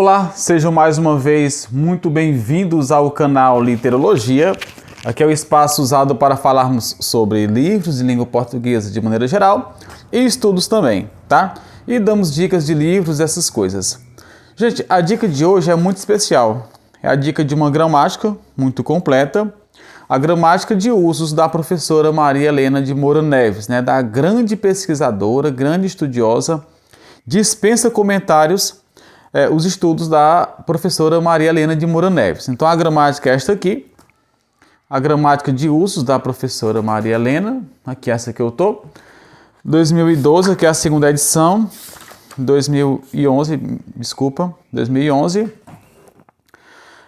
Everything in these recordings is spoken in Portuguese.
Olá, sejam mais uma vez muito bem-vindos ao canal Literologia. Aqui é o espaço usado para falarmos sobre livros de língua portuguesa de maneira geral e estudos também, tá? E damos dicas de livros, essas coisas. Gente, a dica de hoje é muito especial. É a dica de uma gramática muito completa, a gramática de usos da professora Maria Helena de Moura Neves, né? Da grande pesquisadora, grande estudiosa, dispensa comentários os estudos da professora Maria Helena de Moura Neves. Então a gramática é esta aqui, a gramática de usos da professora Maria Helena, aqui essa que eu tô, 2012, que é a segunda edição, 2011.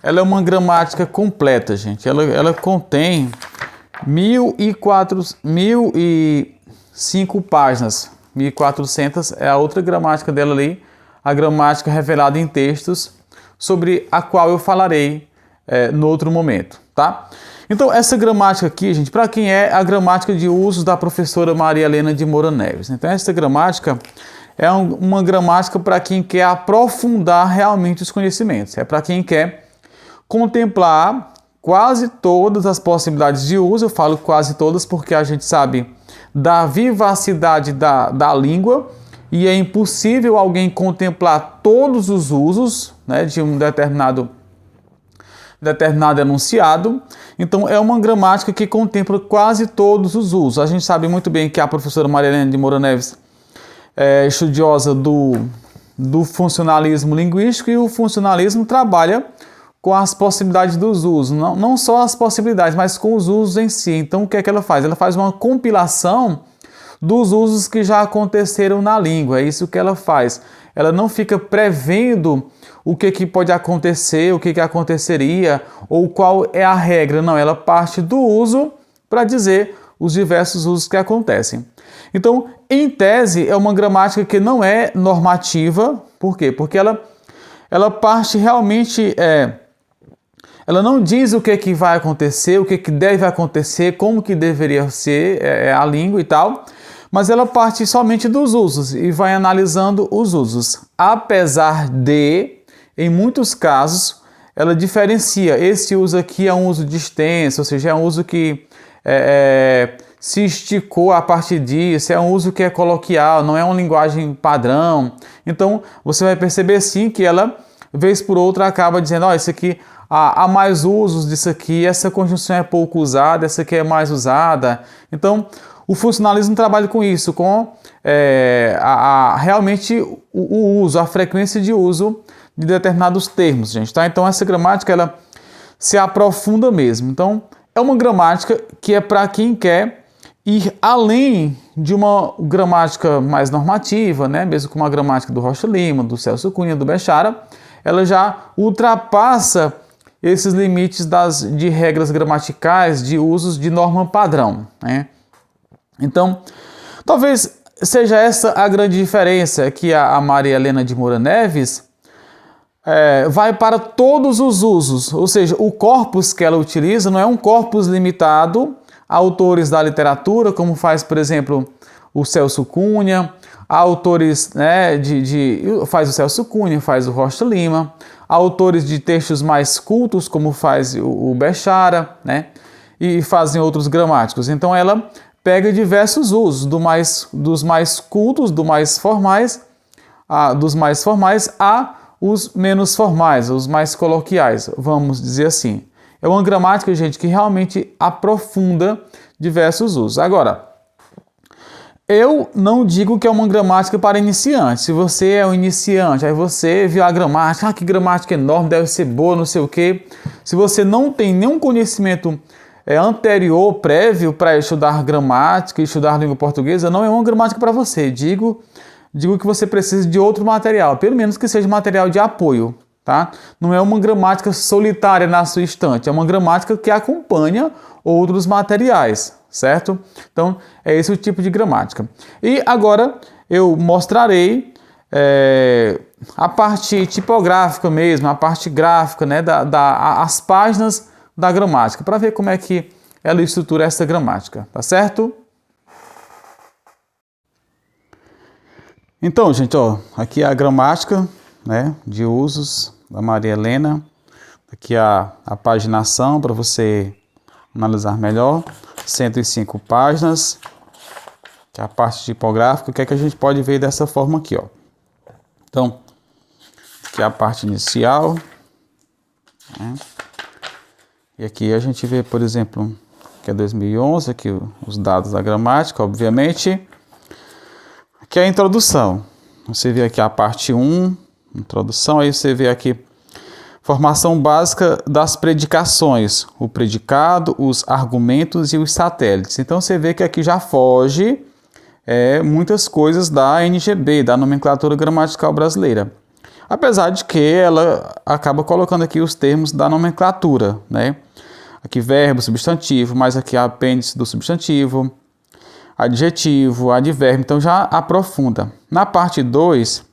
Ela é uma gramática completa, gente. Ela contém 1.005 páginas. 1.400 é a outra gramática dela ali, a gramática revelada em textos, sobre a qual eu falarei no outro momento, tá? Então, essa gramática aqui, gente, para quem é a gramática de usos da professora Maria Helena de Moura Neves. Então, essa gramática é uma gramática para quem quer aprofundar realmente os conhecimentos. É para quem quer contemplar quase todas as possibilidades de uso. Eu falo quase todas porque a gente sabe da vivacidade da língua e é impossível alguém contemplar todos os usos, né, de um determinado enunciado. Então, é uma gramática que contempla quase todos os usos. A gente sabe muito bem que a professora Maria Helena de Moura Neves é estudiosa do funcionalismo linguístico, e o funcionalismo trabalha com as possibilidades dos usos. Não só as possibilidades, mas com os usos em si. Então, o que é que ela faz? Ela faz uma compilação dos usos que já aconteceram na língua. É isso que ela faz. Ela não fica prevendo o que pode acontecer, o que aconteceria, ou qual é a regra. Não, ela parte do uso para dizer os diversos usos que acontecem. Então, em tese, é uma gramática que não é normativa. Por quê? Porque ela parte realmente... Ela não diz o que vai acontecer, o que deve acontecer, como que deveria ser a língua e tal, mas ela parte somente dos usos e vai analisando os usos. Apesar de, em muitos casos, ela diferencia. Esse uso aqui é um uso distenso, ou seja, é um uso que se esticou a partir disso, é um uso que é coloquial, não é uma linguagem padrão. Então, você vai perceber sim que ela, vez por outra, acaba dizendo, isso aqui... Há mais usos disso aqui, essa conjunção é pouco usada, essa aqui é mais usada. Então, o funcionalismo trabalha com isso, com realmente o uso, a frequência de uso de determinados termos, gente, tá? Então, essa gramática, ela se aprofunda mesmo. Então, é uma gramática que é para quem quer ir além de uma gramática mais normativa, né? Mesmo como a gramática do Rocha Lima, do Celso Cunha, do Bechara, ela já ultrapassa esses limites de regras gramaticais, de usos de norma padrão, né? Então, talvez seja essa a grande diferença, que a Maria Helena de Moura Neves vai para todos os usos, ou seja, o corpus que ela utiliza não é um corpus limitado a autores da literatura, como faz, por exemplo, o Celso Cunha, autores, né, faz o Celso Cunha, faz o Rocha Lima, autores de textos mais cultos, como faz o Bechara, né, e fazem outros gramáticos. Então ela pega diversos usos, dos mais cultos, dos mais formais a os menos formais, os mais coloquiais, vamos dizer assim. É uma gramática, gente, que realmente aprofunda diversos usos. Agora, eu não digo que é uma gramática para iniciantes. Se você é um iniciante, aí você viu a gramática, que gramática enorme, deve ser boa, não sei o quê. Se você não tem nenhum conhecimento anterior, prévio para estudar gramática, estudar língua portuguesa, não é uma gramática para você. Digo que você precisa de outro material, pelo menos que seja material de apoio, tá? Não é uma gramática solitária na sua estante, é uma gramática que acompanha outros materiais, certo? Então, é esse o tipo de gramática. E agora eu mostrarei a parte tipográfica mesmo, a parte gráfica, né, as páginas da gramática, para ver como é que ela estrutura essa gramática, tá certo? Então, gente, aqui é a gramática né, de usos da Maria Helena. Aqui a paginação para você analisar melhor. 105 páginas. Que é a parte tipográfica. O que é que a gente pode ver dessa forma aqui, ó. Então, aqui é a parte inicial, né? E aqui a gente vê, por exemplo, que é 2011, aqui os dados da gramática, obviamente. Aqui é a introdução. Você vê aqui a parte 1, introdução, aí você vê aqui formação básica das predicações, o predicado, os argumentos e os satélites. Então você vê que aqui já foge muitas coisas da NGB, da nomenclatura gramatical brasileira. Apesar de que ela acaba colocando aqui os termos da nomenclatura, né? Aqui verbo, substantivo, mais aqui apêndice do substantivo, adjetivo, advérbio, então já aprofunda. Na parte 2,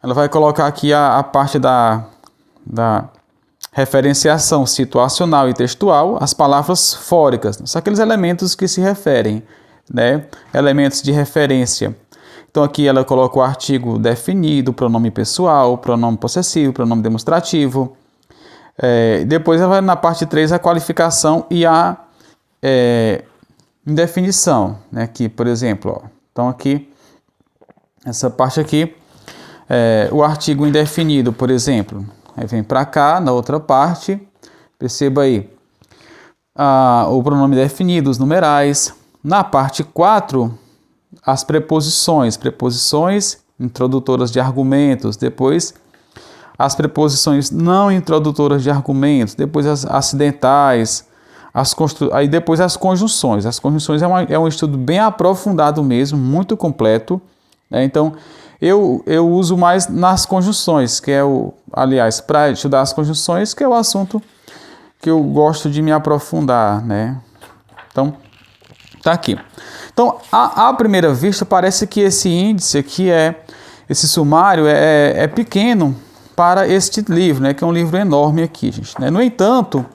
ela vai colocar aqui a parte da referenciação situacional e textual, as palavras fóricas, são aqueles elementos que se referem, né? Elementos de referência. Então aqui ela coloca o artigo definido, pronome pessoal, pronome possessivo, pronome demonstrativo. Depois ela vai na parte 3 a qualificação e a indefinição, né? Aqui, por exemplo, ó. Então aqui, essa parte aqui, o artigo indefinido, por exemplo, aí vem para cá, na outra parte, perceba aí, o pronome definido, os numerais. Na parte 4, as preposições introdutoras de argumentos, depois as preposições não introdutoras de argumentos, depois as acidentais, aí depois as conjunções. As conjunções é um estudo bem aprofundado mesmo, muito completo, né? Então, eu uso mais nas conjunções, que aliás, para estudar as conjunções, que é o assunto que eu gosto de me aprofundar, né? Então, tá aqui. Então, à primeira vista, parece que esse índice aqui esse sumário é pequeno para este livro, né, que é um livro enorme aqui, gente, né? No entanto,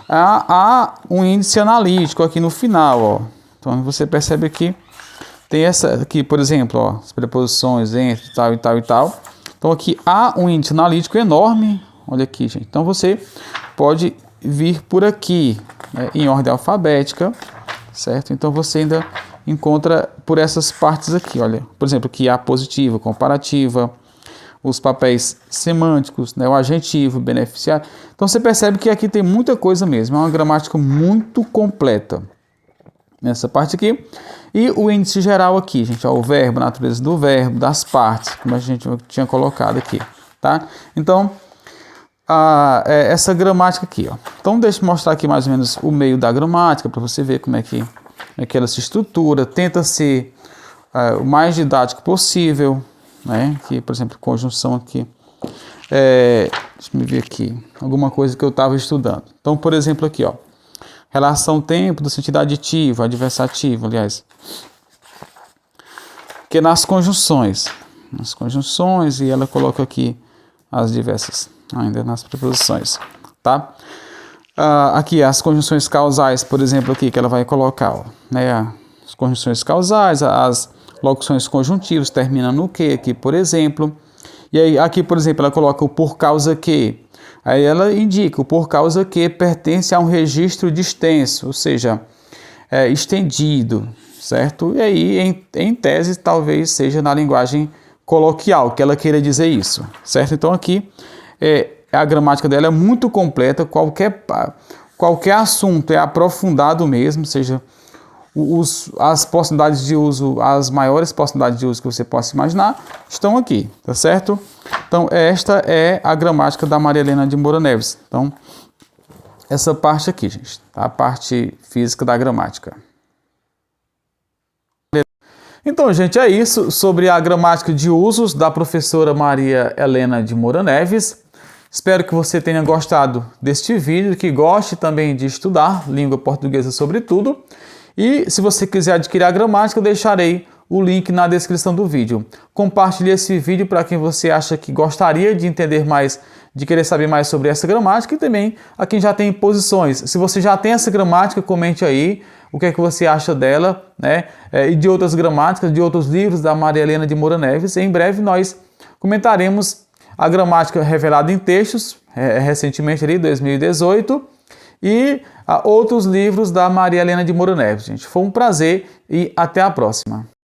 há um índice analítico aqui no final, ó. Então, você percebe que tem essa aqui, por exemplo, ó, as preposições entre tal e tal e tal. Então, aqui há um índice analítico enorme, olha aqui, gente. Então, você pode vir por aqui, né, em ordem alfabética, certo? Então, você ainda encontra por essas partes aqui, olha. Por exemplo, aqui a positiva, comparativa, os papéis semânticos, né, o adjetivo, beneficiário. Então você percebe que aqui tem muita coisa mesmo, é uma gramática muito completa nessa parte aqui. E o índice geral aqui, gente, ó, o verbo, a natureza do verbo, das partes, como a gente tinha colocado aqui, tá? Então, essa gramática aqui, ó. Então deixa eu mostrar aqui mais ou menos o meio da gramática, para você ver como é que ela se estrutura, tenta ser o mais didático possível, né? Aqui, por exemplo, conjunção aqui. Deixa eu ver aqui, alguma coisa que eu estava estudando. Então, por exemplo, aqui, ó, relação tempo do sentido aditivo, adversativo, aliás. Que nas conjunções, e ela coloca aqui as diversas, ainda nas preposições, tá? Aqui as conjunções causais, por exemplo, aqui que ela vai colocar, ó, né? As conjunções causais, as locuções conjuntivas terminam no que aqui, por exemplo. E aí aqui, por exemplo, ela coloca o por causa que. Aí ela indica o por causa que pertence a um registro distenso, ou seja, estendido, certo? E aí, em tese, talvez seja na linguagem coloquial que ela queira dizer isso, certo? Então aqui a gramática dela é muito completa, qualquer assunto é aprofundado mesmo, ou seja, as possibilidades de uso, as maiores possibilidades de uso que você possa imaginar, estão aqui, tá certo? Então, esta é a gramática da Maria Helena de Moura Neves. Então, essa parte aqui, gente, tá? A parte física da gramática. Então, gente, é isso sobre a gramática de usos da professora Maria Helena de Moura Neves. Espero que você tenha gostado deste vídeo, que goste também de estudar língua portuguesa sobretudo. E se você quiser adquirir a gramática, eu deixarei o link na descrição do vídeo. Compartilhe esse vídeo para quem você acha que gostaria de entender mais, de querer saber mais sobre essa gramática, e também a quem já tem posições. Se você já tem essa gramática, comente aí o que é que você acha dela, né? E de outras gramáticas, de outros livros da Maria Helena de Moura Neves. Em breve nós Comentaremos a gramática revelada em textos, recentemente ali, 2018, e outros livros da Maria Helena de Moura Neves, gente. Foi um prazer e até a próxima.